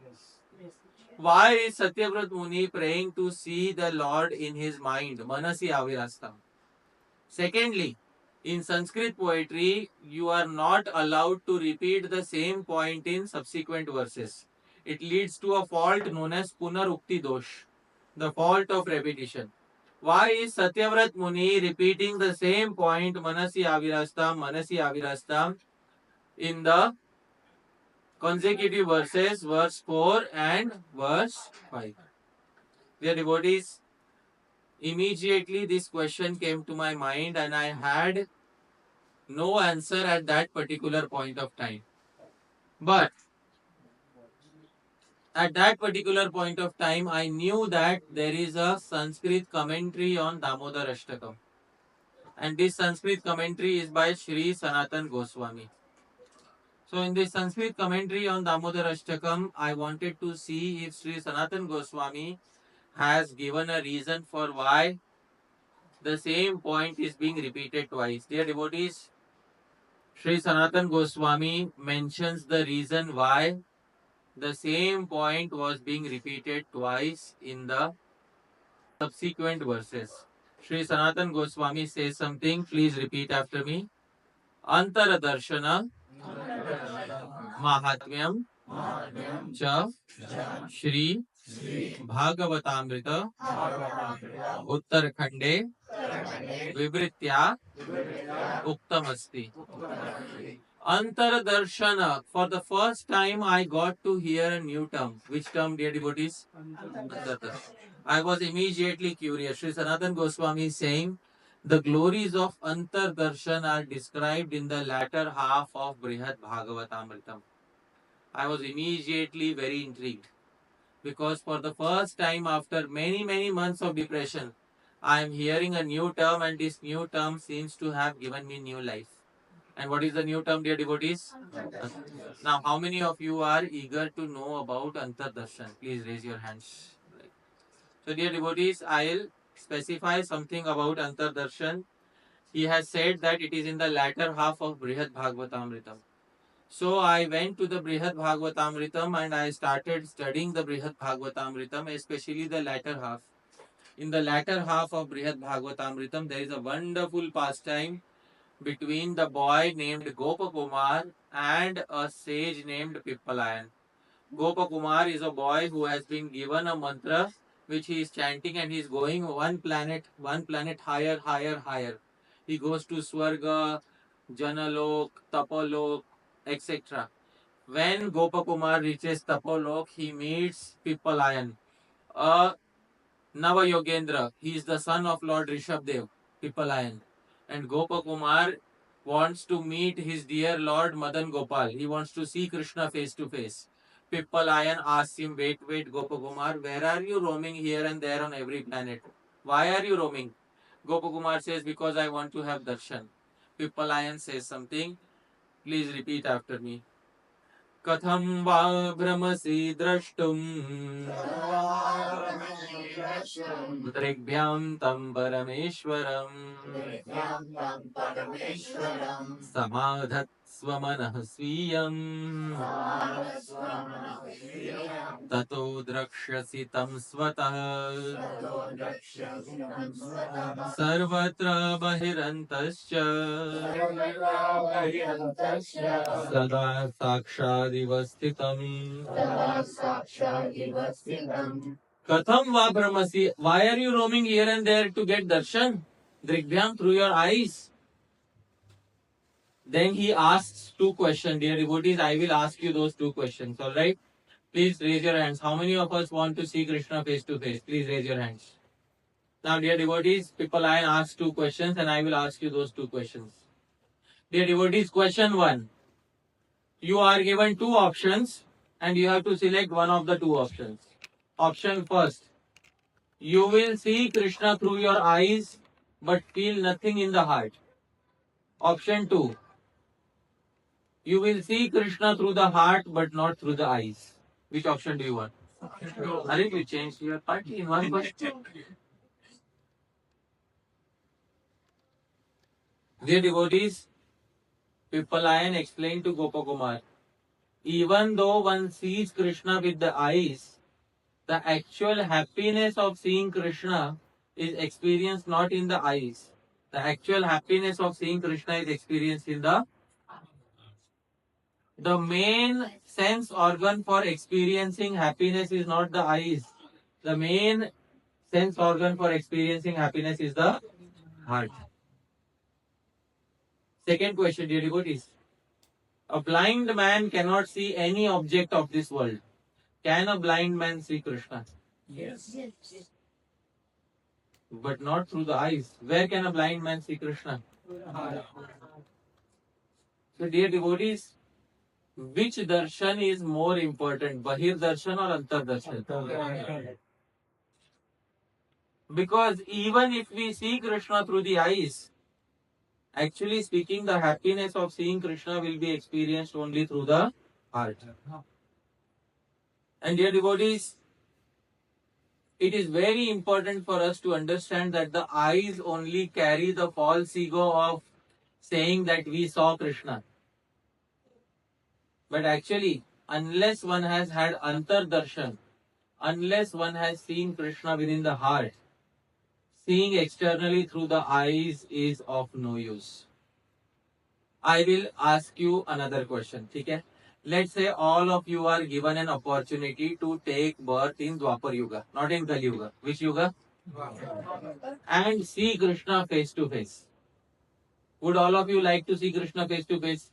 Why is Satyavrat Muni praying to see the Lord in his mind? Manasi avirastam. Secondly, in Sanskrit poetry, you are not allowed to repeat the same point in subsequent verses. It leads to a fault known as Punarukti Dosh, the fault of repetition. Why is Satyavrat Muni repeating the same point, Manasi avirastam, in the consecutive verses, verse 4 and verse 5? Dear devotees, immediately this question came to my mind, and I had no answer at that particular point of time. But at that particular point of time, I knew that there is a Sanskrit commentary on Damodar Ashtakam. And this Sanskrit commentary is by Sri Sanatan Goswami. So in this Sanskrit commentary on Damodar Ashtakam, I wanted to see if Sri Sanatan Goswami has given a reason for why the same point is being repeated twice. Dear devotees, Sri Sanatan Goswami mentions the reason why the same point was being repeated twice in the subsequent verses. Sri Sanatan Goswami says something, please repeat after me. Antara Darshana Mahatmyam Cha Shri Bhagavatamrita Uttarakhande Vibritya Uktamasti. Antardarshana. For the first time, I got to hear a new term. Which term, dear devotees? Antardarshana. I was immediately curious. Sri Sanatan Goswami is saying the glories of Antardarshan are described in the latter half of Brihad Bhagavatamritam. I was immediately very intrigued because for the first time after many months of depression, I am hearing a new term, and this new term seems to have given me new life. And what is the new term, dear devotees? Now, how many of you are eager to know about Antardarshan? Please raise your hands. So, dear devotees, I'll specify something about Antardarshan. He has said that it is in the latter half of Brihad Bhagavatamritam. So, I went to the Brihad Bhagavatamritam and I started studying the Brihad Bhagavatamritam, especially the latter half. In the latter half of Brihad Bhagavatamritam, there is a wonderful pastime between the boy named Gopakumar and a sage named Pippalayan. Gopakumar is a boy who has been given a mantra which he is chanting, and he is going one planet higher, higher, higher. He goes to Swarga, Janalok, Tapalok, etc. When Gopakumar reaches Tapalok, he meets Pippalayan, a Navayogendra. He is the son of Lord Rishabdev, Pippalayan. And Gopakumar wants to meet his dear Lord Madan Gopal. He wants to see Krishna face to face. Pippalayan asks him, wait, Gopakumar, where are you roaming here and there on every planet? Why are you roaming? Gopakumar says, because I want to have darshan. Pippalayan says something. Please repeat after me. Katham va brahmasi drashtum Drigbyam tam parameshwaram Samadhat swamanah swiyam Tato drakshasi tam swatah Sarvatra bahirantascha Sada sakshadivastitam Katham va brahmasi. Why are you roaming here and there to get darshan? Drigbyam, through your eyes. Then he asks two questions. Dear devotees, I will ask you those two questions. Alright? Please raise your hands. How many of us want to see Krishna face to face? Please raise your hands. Now, dear devotees, Pippalayan asks two questions and I will ask you those two questions. Dear devotees, question 1. You are given two options and you have to select one of the two options. Option first. You will see Krishna through your eyes but feel nothing in the heart. Option 2. You will see Krishna through the heart but not through the eyes. Which option do you want? Are you changed your party in one question? Dear devotees, Pippalayan explained to Gopakumar, even though one sees Krishna with the eyes, the actual happiness of seeing Krishna is experienced not in the eyes. The actual happiness of seeing Krishna is experienced in the main sense organ for experiencing happiness is not the eyes. The main sense organ for experiencing happiness is the heart. Second question, dear devotees. A blind man cannot see any object of this world. Can a blind man see Krishna? Yes. But not through the eyes. Where can a blind man see Krishna? So, dear devotees, which darshan is more important, Bahir darshan or Antar darshan? Because even if we see Krishna through the eyes, actually speaking, the happiness of seeing Krishna will be experienced only through the heart. And dear devotees, it is very important for us to understand that the eyes only carry the false ego of saying that we saw Krishna. But actually, unless one has had Antar darshan, unless one has seen Krishna within the heart, seeing externally through the eyes is of no use. I will ask you another question. Okay? Let's say all of you are given an opportunity to take birth in Dwapar Yuga, not in Kali Yuga. Which Yuga? and see Krishna face to face. Would all of you like to see Krishna face to face?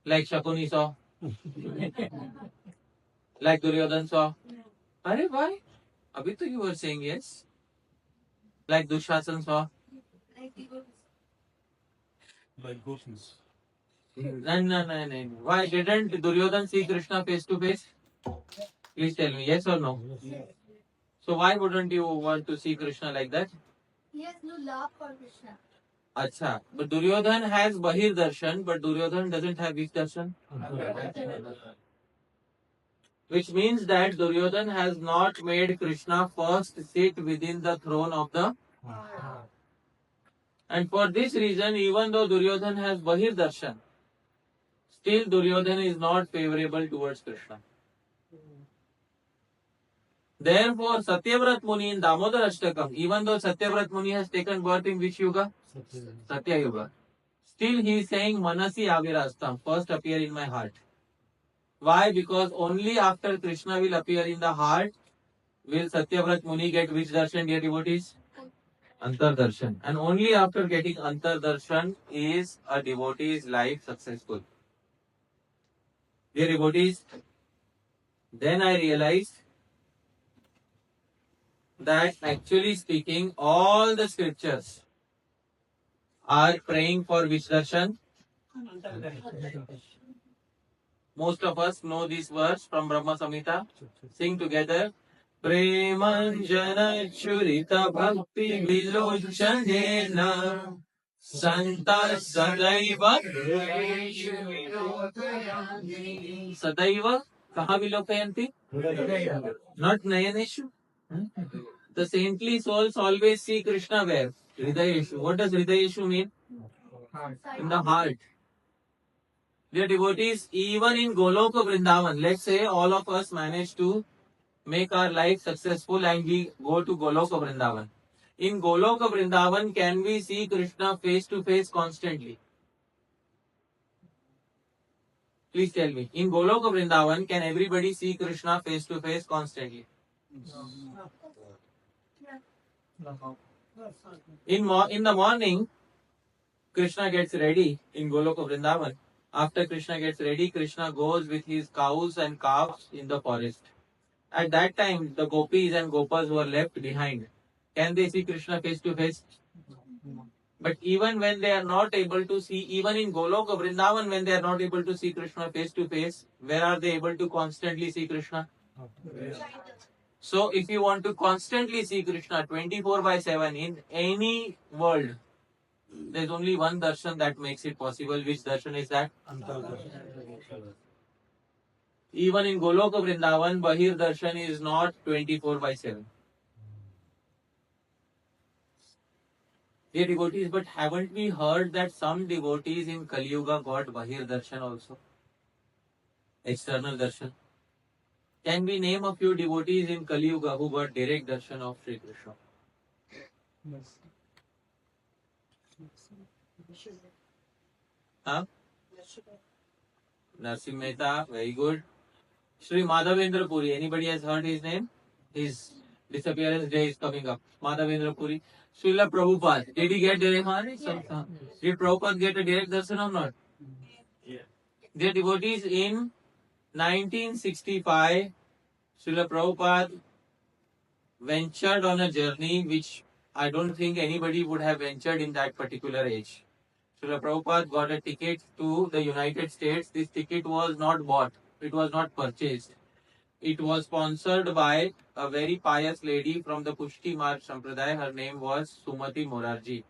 Like Shakuni saw? Like Duryodhan saw? Arey, why? Abhi to you were saying yes. Like Dushasan saw? Like devotees. Like gopis. No. Why didn't Duryodhan see Krishna face to face? Please tell me, yes or no? So why wouldn't you want to see Krishna like that? He has no love for Krishna. Acha, but Duryodhan has Bahir Darshan, but Duryodhan doesn't have which darshan? Which means that Duryodhan has not made Krishna first sit within the throne of the... And for this reason, even though Duryodhan has Bahir Darshan, still Duryodhan is not favorable towards Krishna. Therefore, Satyavrat Muni in Damodar Ashtakam, even though Satyavrat Muni has taken birth in which yuga? Satya Yuga. Still he is saying Manasi Avirastam, first appear in my heart. Why? Because only after Krishna will appear in the heart will Satyavrat Muni get which darshan, dear devotees? Antar darshan. And only after getting Antar darshan is a devotee's life successful. Dear devotees, then I realized that actually speaking, all the scriptures are praying for which darshan? Most of us know this verse from Brahma Samhita. Sing together. Premanjana Churita Bhakti Vilochanena Santa Sadaiva Sadaiva Kaha Vilokayanti? Not Nayaneshu. The saintly souls always see Krishna where? Hridayeshu. What does Hridayeshu mean? In the heart. Dear devotees, even in Goloka Vrindavan, let's say all of us manage to make our life successful and we go to Goloka Vrindavan. In Goloka Vrindavan, can we see Krishna face to face constantly? Please tell me. In Goloka Vrindavan, can everybody see Krishna face to face constantly? In the morning, Krishna gets ready in Goloka Vrindavan. After Krishna gets ready, Krishna goes with his cows and calves in the forest. At that time, the gopis and gopas were left behind. Can they see Krishna face to face? But even when they are not able to see, even in Goloka Vrindavan, when they are not able to see Krishna face to face, where are they able to constantly see Krishna? So, if you want to constantly see Krishna 24/7 in any world, there is only one darshan that makes it possible. Which darshan is that? Even in Goloka Vrindavan, Bahir darshan is not 24/7. Dear devotees, but haven't we heard that some devotees in Kali Yuga got Bahir darshan also? External darshan. Can we name a few devotees in Kali Yuga who got direct darshan of Sri Krishna? Huh? Narsim Mehta, very good. Sri Madhavendra Puri, anybody has heard his name? His disappearance day is coming up. Madhavendra Puri. Srila Prabhupada, did he get direct darshan? Did Prabhupada get a direct darshan or not? Yeah. Dear devotees, in 1965, Srila Prabhupada ventured on a journey which I don't think anybody would have ventured in that particular age. Srila Prabhupada got a ticket to the United States. This ticket was not bought. It was not purchased. It was sponsored by a very pious lady from the Pushti Marg Sampradaya. Her name was Sumati Morarji.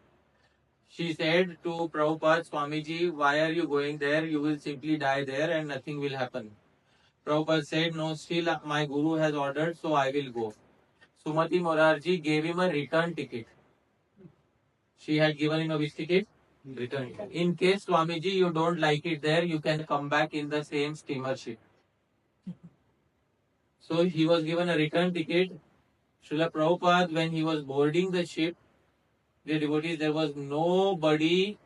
She said to Prabhupada, Swamiji, why are you going there? You will simply die there and nothing will happen. Prabhupada said, no, still my Guru has ordered, so I will go. Sumati Morarji gave him a return ticket. She had given him a which ticket? Return. In case Swamiji, you don't like it there, you can come back in the same steamer ship. So he was given a return ticket. Srila Prabhupada, when he was boarding the ship, the devotees, there was nobody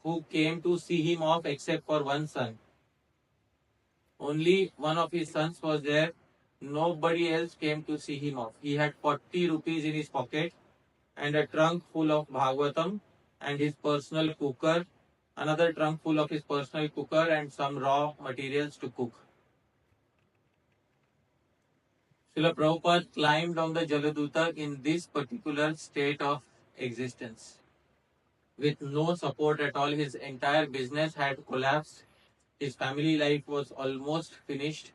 who came to see him off except for one son. Only one of his sons was there Nobody else came to see him off. He had 40 rupees in his pocket and a trunk full of Bhagavatam and his personal cooker, another trunk full of his personal cooker and some raw materials to cook. Srila Prabhupada climbed on the Jaladuta in this particular state of existence. With no support at all, his entire business had collapsed. His family life was almost finished.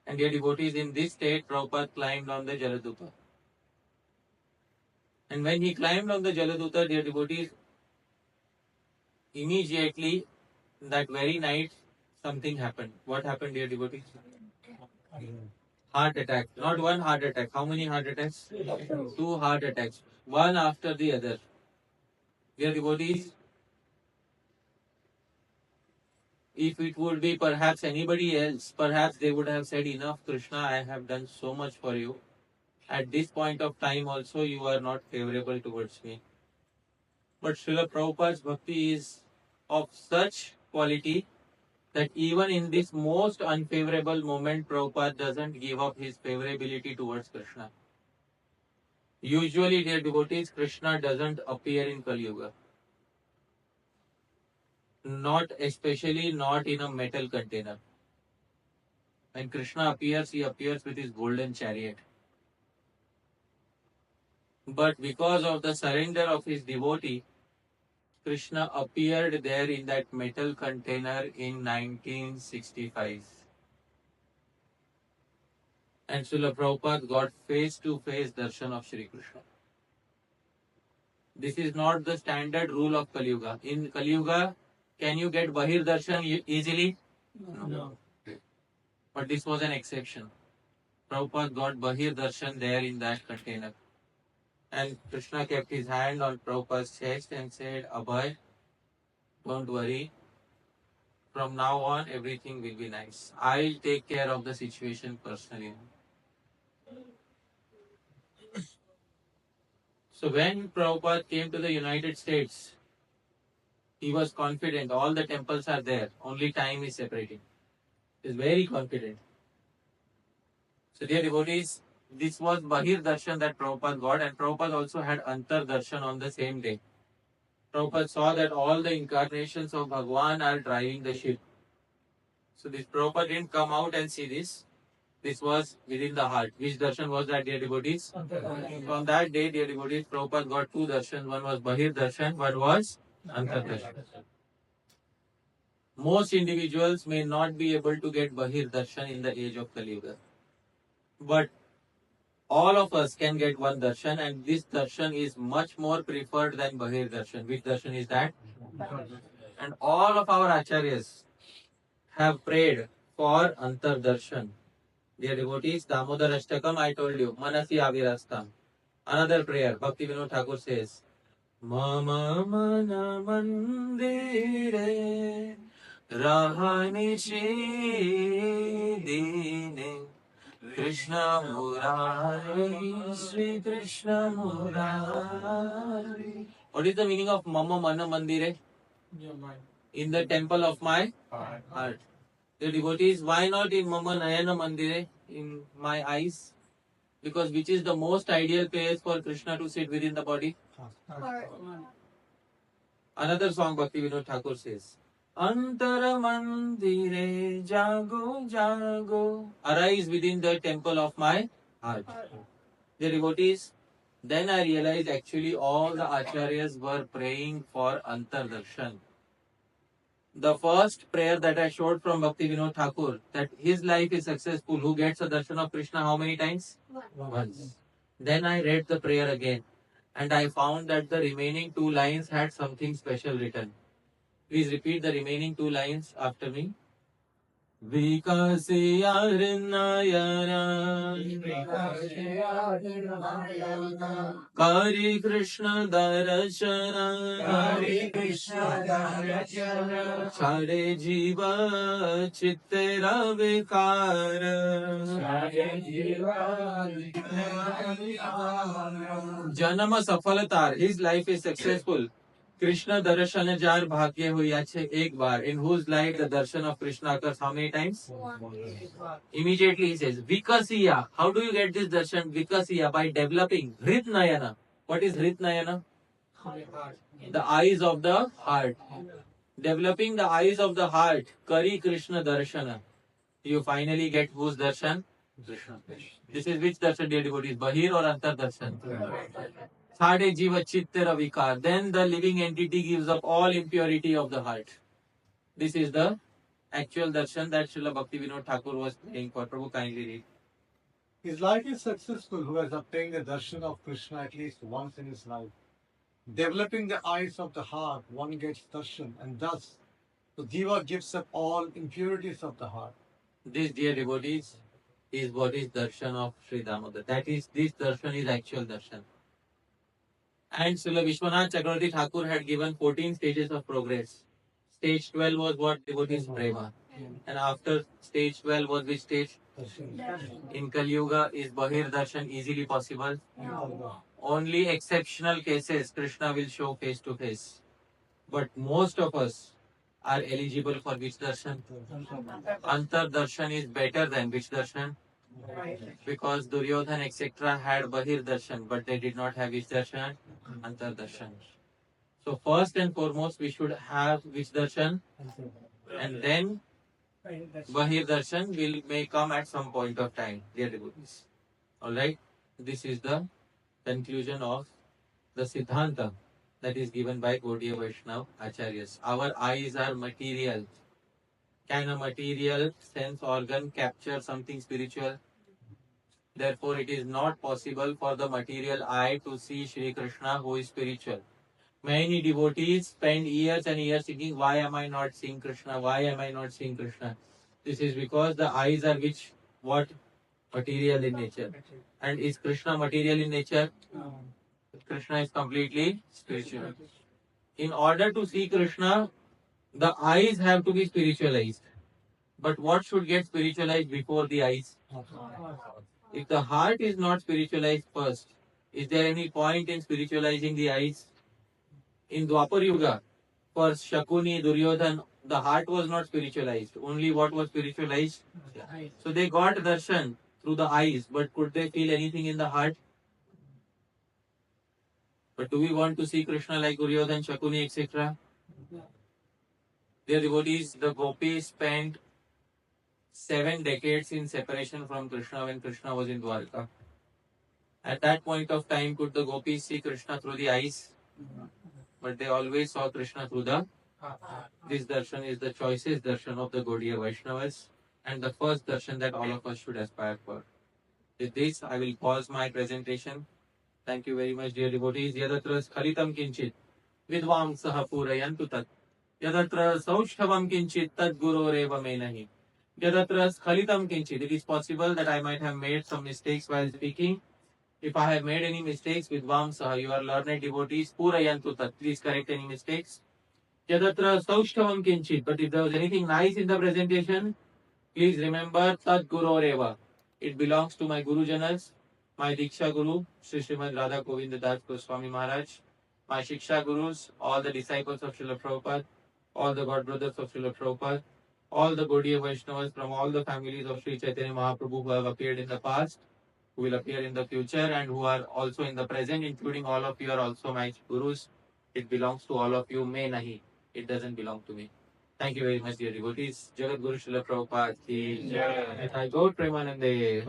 And dear devotees, in this state, Prabhupada climbed on the Jaladuta. And when he climbed on the Jaladuta, dear devotees, immediately that very night, something happened. What happened, dear devotees? Heart attack. Not one heart attack. How many heart attacks? Two heart attacks. One after the other. Dear devotees, if it would be perhaps anybody else, perhaps they would have said, enough, Krishna, I have done so much for you. At this point of time also, you are not favorable towards me. But Srila Prabhupada's bhakti is of such quality that even in this most unfavorable moment, Prabhupada doesn't give up his favorability towards Krishna. Usually, dear devotees, Krishna doesn't appear in Kali Yuga. Especially not in a metal container. When Krishna appears, he appears with his golden chariot. But because of the surrender of his devotee, Krishna appeared there in that metal container in 1965. And Srila Prabhupada got face-to-face darshan of Shri Krishna. This is not the standard rule of Kali Yuga. In Kali Yuga, can you get Bahir darshan easily? No. But this was an exception. Prabhupada got Bahir darshan there in that container. And Krishna kept his hand on Prabhupada's chest and said, Abhay, don't worry. From now on, everything will be nice. I'll take care of the situation personally. So when Prabhupada came to the United States, he was confident. All the temples are there. Only time is separating. He is very confident. So dear devotees, this was Bahir Darshan that Prabhupada got, and Prabhupada also had Antar Darshan on the same day. Prabhupada saw that all the incarnations of Bhagwan are driving the ship. So this Prabhupada didn't come out and see this. This was within the heart. Which darshan was that, dear devotees? On that day, dear devotees, Prabhupada got two darshans. One was Bahir Darshan, one was Antar Darshan. Most individuals may not be able to get Bahir Darshan in the age of Kali Yuga. But all of us can get one darshan, and this darshan is much more preferred than Bahir Darshan. Which darshan is that? And all of our acharyas have prayed for Antar Darshan. Dear devotees, Damodar Ashtakam, I told you, Manasi Avirastam. Another prayer, Bhakti Vinod Thakur says, Mama Mana Mandire Rahani Dine Krishna Murari, Sri Krishna Murari. What is the meaning of Mama Mana Mandire? In the temple of my heart. The devotees, why not in Mama Nayana Mandire, in my eyes? Because which is the most ideal place for Krishna to sit within the body? Another song Bhakti Vinod Thakur says, Antara Mandire Jago Jago. Arise within the temple of my heart. The devotees, then I realized actually all the acharyas were praying for Antar Darshan. The first prayer that I showed from Bhakti Vinod Thakur, that his life is successful, who gets a darshan of Krishna how many times? Once. Then I read the prayer again, and I found that the remaining two lines had something special written. Please repeat the remaining two lines after me. Vikasiyarnayana Kari Krishna Darashana Chare Jiva Chittera Vikara Janama Safalatar, his life is successful. Krishna darshan jar bhagya huyache ek bar. In whose life the darshan of Krishna occurs how many times? Immediately he says, Vikasiya. How do you get this darshan? Vikasiya, by developing Hrit Nayana. What is Hrit Nayana? The eyes of the heart. Developing the eyes of the heart. Kari Krishna darshana. You finally get whose darshan? Krishna. This is which darshan, dear devotees? Bahir or Antar darshan? Third jiva chittara vikar. Then the living entity gives up all impurity of the heart. This is the actual darshan that Srila Bhakti Vinod Thakur was praying for. Prabhu, kindly read. His life is successful who has obtained the darshan of Krishna at least once in his life. Developing the eyes of the heart, one gets darshan, and thus the jiva gives up all impurities of the heart. This, dear devotees, is what is darshan of Sri Damodar. That is, this darshan is actual darshan. And Srila Vishwanath Chakravarti Thakur had given 14 stages of progress. Stage 12 was what devotees prema. And after stage 12 was which stage? In Kali Yuga is Bahir Darshan easily possible. Only exceptional cases Krishna will show face to face. But most of us are eligible for which darshan? Antar darshan is better than which darshan? Because Duryodhan etc. had Bahir darshan, but they did not have which darshan? Antar darshan. So first and foremost we should have which darshan? And then Bahir darshan may come at some point of time, dear devotees. Alright? This is the conclusion of the Siddhanta that is given by Gaudiya Vaishnava Acharyas. Our eyes are material. Can a material sense organ capture something spiritual? Therefore, it is not possible for the material eye to see Shri Krishna who is spiritual. Many devotees spend years and years thinking, why am I not seeing Krishna? Why am I not seeing Krishna? This is because the eyes are which? What? Material in nature. And is Krishna material in nature? Krishna is completely spiritual. In order to see Krishna, the eyes have to be spiritualized. But what should get spiritualized before the eyes? If the heart is not spiritualized first, is there any point in spiritualizing the eyes? In Dwapar Yuga, for Shakuni, Duryodhan, the heart was not spiritualized. Only what was spiritualized? So they got darshan through the eyes, but could they feel anything in the heart? But do we want to see Krishna like Duryodhan, Shakuni, etc.? Dear devotees, the gopis spent 7 decades in separation from Krishna when Krishna was in Dwarka. At that point of time, could the gopis see Krishna through the eyes? But they always saw Krishna through the heart. This darshan is the choicest darshan of the Gaudiya Vaishnavas and the first darshan that all of us should aspire for. With this, I will pause my presentation. Thank you very much, dear devotees. Yadatra khalitam kinchit vidvam saha purayantu tat. Yadatra saushtavam kinchit tad guroreva menahi. Yadatra khalitam kinchit. It is possible that I might have made some mistakes while speaking. If I have made any mistakes, vidvam saha, you are learned devotees, purayantu tat. Please correct any mistakes. Yadatra saushtavam kinchit. But if there was anything nice in the presentation, please remember tad guroreva. It belongs to my Guru Janas, my Diksha Guru, Sri Srimad Radha Govinda Das Goswami Maharaj, my Shiksha Gurus, all the disciples of Srila Prabhupada, all the God brothers of Srila Prabhupada, all the Gaudiya Vaishnavas from all the families of Sri Chaitanya Mahaprabhu who have appeared in the past, who will appear in the future, and who are also in the present, including all of you are also my Gurus. It belongs to all of you. May nahi. It doesn't belong to me. Thank you very much, dear devotees. Jagat Guru Srila Prabhupada ki jai. Go Premanande.